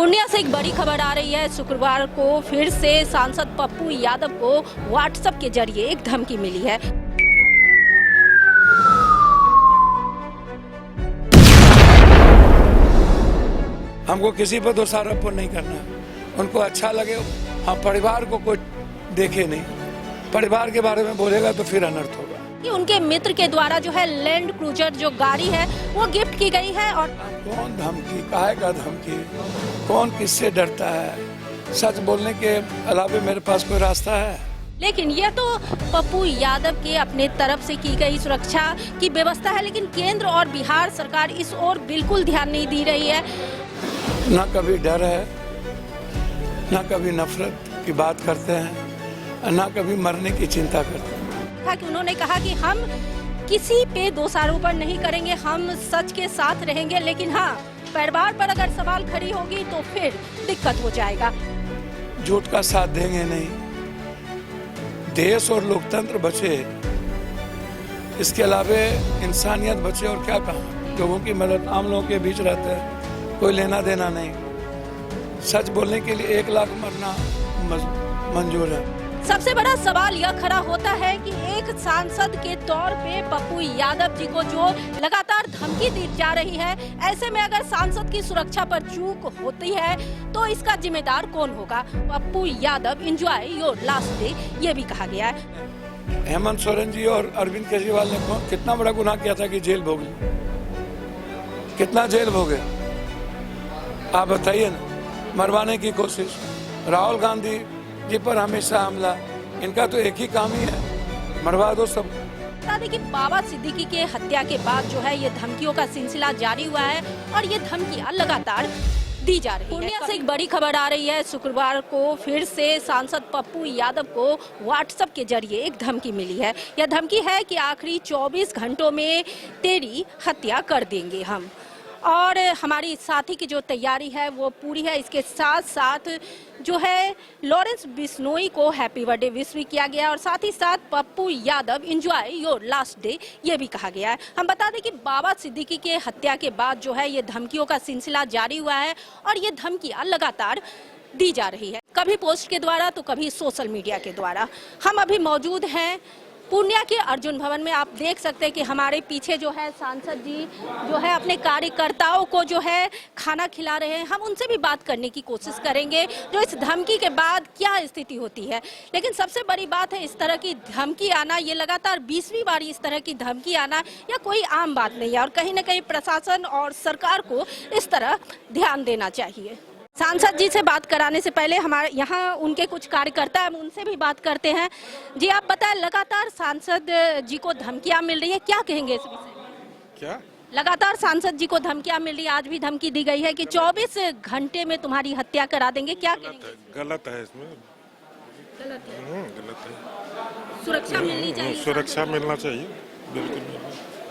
पूर्णिया से एक बड़ी खबर आ रही है। शुक्रवार को फिर से सांसद पप्पू यादव को व्हाट्सएप के जरिए एक धमकी मिली है। हमको किसी पर दोषारोप नहीं करना, उनको अच्छा लगे। हम परिवार को कोई देखे नहीं, परिवार के बारे में बोलेगा तो फिर अनर्थ होगा। कि उनके मित्र के द्वारा जो है लैंड क्रूजर जो गाड़ी है वो गिफ्ट की गई है। और कौन धमकी, काहे का धमकी, कौन किससे डरता है? सच बोलने के अलावा मेरे पास कोई रास्ता है? लेकिन ये तो पप्पू यादव के अपने तरफ से की गई सुरक्षा की व्यवस्था है, लेकिन केंद्र और बिहार सरकार इस ओर बिल्कुल ध्यान नहीं दे रही है। ना कभी डर है, ना कभी नफरत की बात करते हैं, ना कभी मरने की चिंता करते हैं। कि उन्होंने कहा कि हम किसी पे दोषारोपण नहीं करेंगे, हम सच के साथ रहेंगे, लेकिन हाँ, परिवार पर अगर सवाल खड़ी होगी तो फिर दिक्कत हो जाएगा। झूठ का साथ देंगे नहीं। देश और लोकतंत्र बचे, इसके अलावा इंसानियत बचे और क्या कहा। लोगों की मदद आम लोगों के बीच रहते हैं, कोई लेना देना नहीं। सच बोलने के लिए 1 लाख मरना मंजूर है। सबसे बड़ा सवाल यह खड़ा होता है कि एक सांसद के तौर पे पप्पू यादव जी को जो लगातार धमकी दी जा रही है, ऐसे में अगर सांसद की सुरक्षा पर चूक होती है तो इसका जिम्मेदार कौन होगा? Pappu Yadav enjoy your last day, ये भी कहा गया है। हेमंत सोरेन जी और अरविंद केजरीवाल ने कितना बड़ा गुनाह किया था कि जेल भोग ली, कितना जेल भोगे आप बताइए ना। मरवाने की कोशिश, राहुल गांधी जी पर हमेशा हमला, इनका तो एक ही काम ही है, मरवा दो सब। बता दें कि बाबा सिद्दीकी के हत्या के बाद जो है ये धमकियों का सिलसिला जारी हुआ है और ये धमकियां लगातार दी जा रही है। पूर्णिया से एक बड़ी खबर आ रही है। शुक्रवार को फिर से सांसद पप्पू यादव को व्हाट्सएप के जरिए एक धमकी मिली है। यह धमकी है कि आखिरी 24 घंटों में तेरी हत्या कर देंगे हम, और हमारी साथी की जो तैयारी है वो पूरी है। इसके साथ साथ जो है लॉरेंस बिश्नोई को हैप्पी बर्थडे विश भी किया गया और साथ ही साथ Pappu Yadav enjoy your last day, ये भी कहा गया है। हम बता दें कि बाबा सिद्दीकी के हत्या के बाद जो है ये धमकियों का सिलसिला जारी हुआ है और ये धमकियां लगातार दी जा रही है, कभी पोस्ट के द्वारा तो कभी सोशल मीडिया के द्वारा। हम अभी मौजूद हैं पूर्णिया के अर्जुन भवन में। आप देख सकते हैं कि हमारे पीछे जो है सांसद जी जो है अपने कार्यकर्ताओं को जो है खाना खिला रहे हैं। हम उनसे भी बात करने की कोशिश करेंगे जो इस धमकी के बाद क्या स्थिति होती है। लेकिन सबसे बड़ी बात है, इस तरह की धमकी आना, ये लगातार 20वीं बार इस तरह की धमकी आना या कोई आम बात नहीं है और कहीं ना कहीं प्रशासन और सरकार को इस तरह ध्यान देना चाहिए। सांसद जी से बात कराने से पहले हमारे यहाँ उनके कुछ कार्यकर्ता हैं, उनसे भी बात करते हैं। जी आप बताएं, लगातार सांसद जी को धमकियां मिल रही है, क्या कहेंगे इस विषय में? क्या लगातार सांसद जी को धमकियां मिल रही है, आज भी धमकी दी गई है कि 24 घंटे में तुम्हारी हत्या करा देंगे, क्या कहेंगे? गलत है, इसमें गलत है, गलत है। सुरक्षा मिलनी चाहिए, सुरक्षा मिलना चाहिए, बिल्कुल।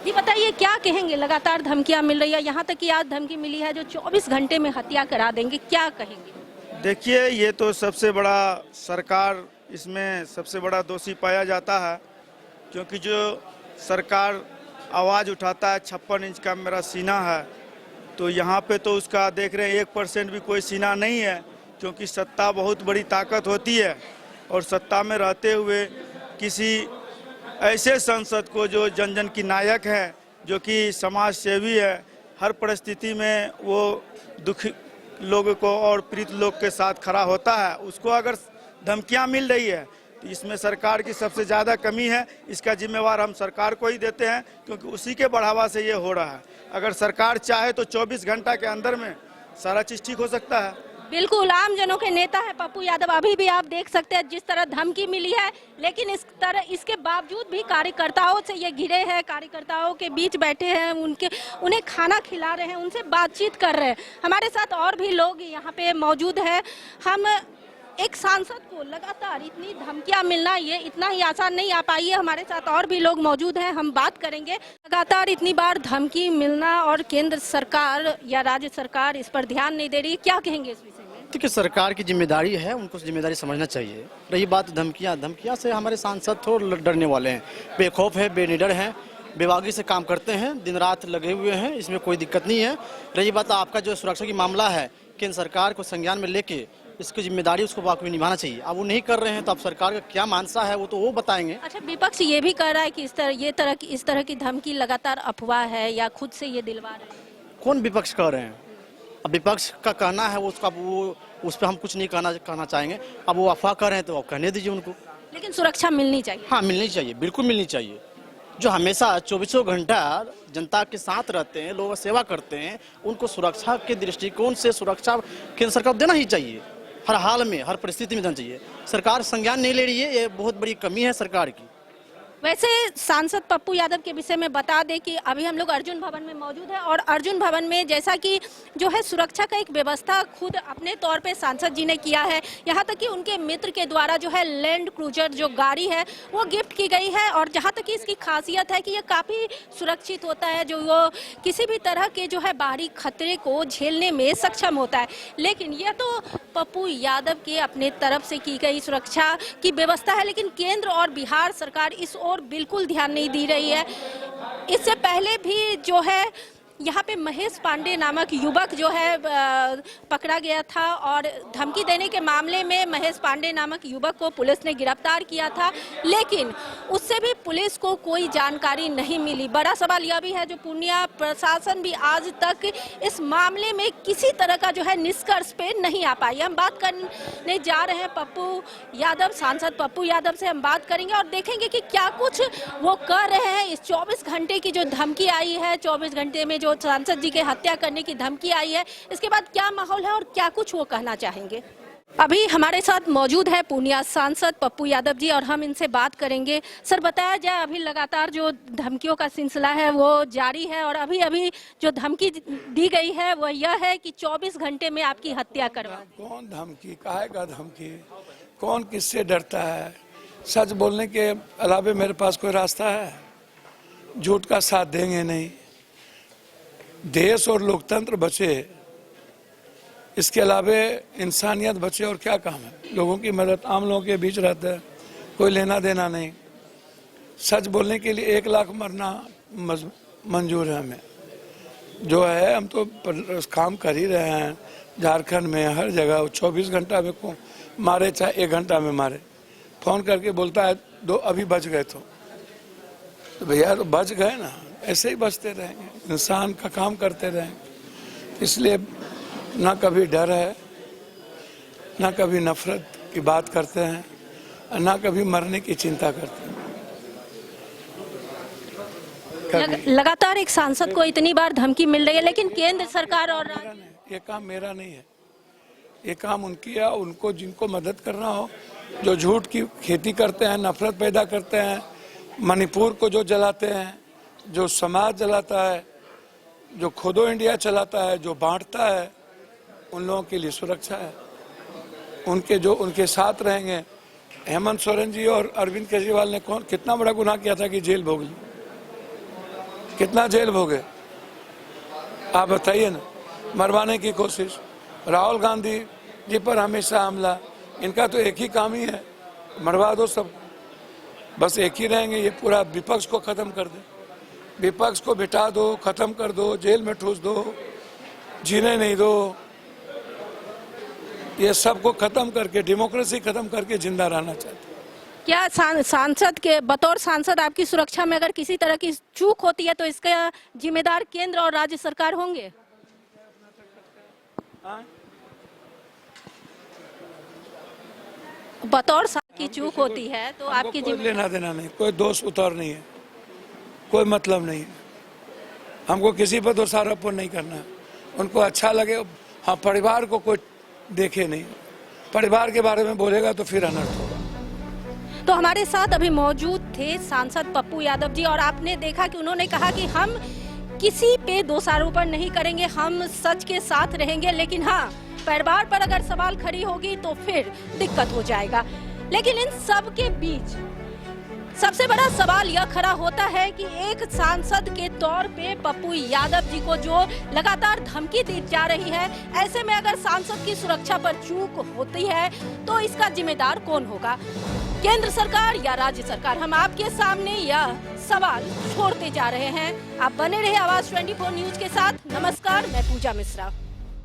जी बताइए क्या कहेंगे? लगातार धमकियां मिल रही है, यहाँ तक कि आज धमकी मिली है जो 24 घंटे में हत्या करा देंगे, क्या कहेंगे? देखिए, ये तो सबसे बड़ा सरकार, इसमें सबसे बड़ा दोषी पाया जाता है, क्योंकि जो सरकार आवाज़ उठाता है 56 इंच का मेरा सीना है, तो यहाँ पे तो उसका देख रहे हैं 1% भी कोई सीना नहीं है, क्योंकि सत्ता बहुत बड़ी ताकत होती है और सत्ता में रहते हुए किसी ऐसे सांसद को जो जन जन की नायक है, जो कि समाज सेवी है, हर परिस्थिति में वो दुखी लोगों को और पीड़ित लोग के साथ खड़ा होता है, उसको अगर धमकियां मिल रही है तो इसमें सरकार की सबसे ज़्यादा कमी है। इसका जिम्मेवार हम सरकार को ही देते हैं, क्योंकि उसी के बढ़ावा से ये हो रहा है। अगर सरकार चाहे तो 24 घंटा के अंदर में सारा चीज़ ठीक हो सकता है। बिल्कुल, आम जनों के नेता है पप्पू यादव। अभी भी आप देख सकते हैं जिस तरह धमकी मिली है, लेकिन इसके बावजूद भी कार्यकर्ताओं से ये घिरे हैं, कार्यकर्ताओं के बीच बैठे हैं, उन्हें खाना खिला रहे हैं, उनसे बातचीत कर रहे हैं। हमारे साथ और भी लोग यहाँ पे मौजूद हैं। हम एक सांसद को लगातार इतनी धमकियां मिलना ये इतना ही आसान नहीं। आ पाइए, हमारे साथ और भी लोग मौजूद हैं, हम बात करेंगे। लगातार इतनी बार धमकी मिलना और केंद्र सरकार या राज्य सरकार इस पर ध्यान नहीं दे रही, क्या कहेंगे इस विषय में? कि सरकार की जिम्मेदारी है, उनको जिम्मेदारी समझना चाहिए। रही बात धमकियां से हमारे सांसद थोड़ा डरने वाले हैं, बेखौफ है, बेनिडर हैं, बेबागी से काम करते हैं, दिन रात लगे हुए हैं, इसमें कोई दिक्कत नहीं है। रही बात आपका जो सुरक्षा की मामला है, केंद्र सरकार को संज्ञान में लेके इसकी जिम्मेदारी उसको वाकई निभाना चाहिए। अब वो नहीं कर रहे हैं तो अब सरकार का क्या मानसा है वो बताएंगे। अच्छा, विपक्ष ये भी कर रहा है कि इस तरह की धमकी लगातार अफवाह है या खुद से ये दिलवा रहे हैं। कौन विपक्ष कह रहे हैं? अब विपक्ष का कहना है वो उस पर हम कुछ नहीं कहना चाहेंगे। अब वो अफवाह कर रहे हैं तो अब कहने दीजिए उनको। लेकिन सुरक्षा मिलनी चाहिए। हाँ, मिलनी चाहिए, बिल्कुल मिलनी चाहिए। जो हमेशा 24 घंटा जनता के साथ रहते हैं, लोगों की सेवा करते हैं, उनको सुरक्षा के दृष्टिकोण से सुरक्षा केंद्र सरकार देना ही चाहिए। हर हाल में, हर परिस्थिति में देना चाहिए। सरकार संज्ञान नहीं ले रही है, ये बहुत बड़ी कमी है सरकार की। वैसे सांसद पप्पू यादव के विषय में बता दें कि अभी हम लोग अर्जुन भवन में मौजूद है और अर्जुन भवन में जैसा कि जो है सुरक्षा का एक व्यवस्था खुद अपने तौर पे सांसद जी ने किया है। यहाँ तक कि उनके मित्र के द्वारा जो है लैंड क्रूजर जो गाड़ी है वो गिफ्ट की गई है और जहाँ तक कि इसकी खासियत है कि ये काफ़ी सुरक्षित होता है, जो वो किसी भी तरह के जो है बाहरी खतरे को झेलने में सक्षम होता है। लेकिन यह तो पप्पू यादव के अपने तरफ से की गई सुरक्षा की व्यवस्था है, लेकिन केंद्र और बिहार सरकार इस और बिल्कुल ध्यान नहीं दी रही है। इससे पहले भी जो है यहाँ पे महेश पांडे नामक युवक जो है पकड़ा गया था और धमकी देने के मामले में महेश पांडे नामक युवक को पुलिस ने गिरफ्तार किया था, लेकिन उससे भी पुलिस को कोई जानकारी नहीं मिली। बड़ा सवाल यह भी है जो पूर्णिया प्रशासन भी आज तक इस मामले में किसी तरह का जो है निष्कर्ष पे नहीं आ पाई। हम बात करने जा रहे हैं पप्पू यादव, सांसद पप्पू यादव से हम बात करेंगे और देखेंगे कि क्या कुछ वो कर रहे हैं। इस 24 घंटे की जो धमकी आई है, 24 घंटे में जो सांसद जी के हत्या करने की धमकी आई है, इसके बाद क्या माहौल है और क्या कुछ वो कहना चाहेंगे। अभी हमारे साथ मौजूद है पूर्णिया सांसद पप्पू यादव जी और हम इनसे बात करेंगे। सर, बताया जाए, अभी लगातार जो धमकियों का सिलसिला है वो जारी है और अभी जो धमकी दी गई है वो यह है कि 24 घंटे में आपकी हत्या करवा। कौन धमकी, काहे का धमकी, कौन किससे डरता है? सच बोलने के अलावा मेरे पास कोई रास्ता है? झूठ का साथ देंगे नहीं। देश और लोकतंत्र बचे, इसके अलावा इंसानियत बचे और क्या काम है? लोगों की मदद आम लोगों के बीच रहता है, कोई लेना देना नहीं। सच बोलने के लिए 1 लाख मरना मंजूर है हमें। जो है हम तो काम कर ही रहे हैं झारखंड में, हर जगह। 24 घंटा में को मारे चाहे 1 घंटा में मारे, फोन करके बोलता है 2 अभी बच गए तो भैया तो बच गए ना, ऐसे ही बचते रहेंगे, इंसान का काम करते रहेंगे। इसलिए ना कभी डर है, ना कभी नफरत की बात करते हैं, ना कभी मरने की चिंता करते हैं। लगातार एक सांसद को इतनी बार धमकी मिल रही है, लेकिन केंद्र सरकार और ये काम मेरा नहीं है, ये काम उनकी है। उनको जिनको मदद करना हो, जो झूठ की खेती करते हैं, नफरत पैदा करते हैं, मणिपुर को जो जलाते हैं, जो समाज जलाता है, जो खुदो इंडिया चलाता है, जो बांटता है, उन लोगों के लिए सुरक्षा है। उनके साथ रहेंगे। हेमंत सोरेन जी और अरविंद केजरीवाल ने कितना बड़ा गुनाह किया था कि जेल भोग ली? कितना जेल भोगे आप बताइए ना। मरवाने की कोशिश, राहुल गांधी जी पर हमेशा हमला, इनका तो एक ही काम ही है, मरवा दो सब, बस एक ही रहेंगे। ये पूरा विपक्ष को खत्म कर दे, विपक्ष को बिठा दो, खत्म कर दो, जेल में ठूस दो, जीने नहीं दो। ये सबको खत्म करके, डेमोक्रेसी खत्म करके जिंदा रहना चाहते। क्या सांसद के बतौर सांसद आपकी सुरक्षा में अगर किसी तरह की चूक होती है तो इसका जिम्मेदार केंद्र और राज्य सरकार होंगे? बतौर की चूक होती है तो आपकी कोई लेना देना नहीं, कोई दोष उतार नहीं है, कोई मतलब नहीं है। हमको किसी पर दोषारोपण नहीं करना है। उनको अच्छा लगे, हाँ, परिवार को कोई देखे नहीं, परिवार के बारे में बोलेगा तो फिर अनर्थ होगा। तो हमारे साथ अभी मौजूद थे सांसद पप्पू यादव जी और आपने देखा कि उन्होंने कहा कि हम किसी पे दोषारोपण नहीं करेंगे, हम सच के साथ रहेंगे, लेकिन हाँ, परिवार पर अगर सवाल खड़ी होगी तो फिर दिक्कत हो जाएगा। लेकिन इन सब के बीच सबसे बड़ा सवाल यह खड़ा होता है कि एक सांसद के तौर पे पप्पू यादव जी को जो लगातार धमकी दी जा रही है, ऐसे में अगर सांसद की सुरक्षा पर चूक होती है तो इसका जिम्मेदार कौन होगा? केंद्र सरकार या राज्य सरकार? हम आपके सामने यह सवाल छोड़ते जा रहे हैं। आप बने रहे आवाज 24 न्यूज के साथ। नमस्कार, मैं पूजा मिश्रा।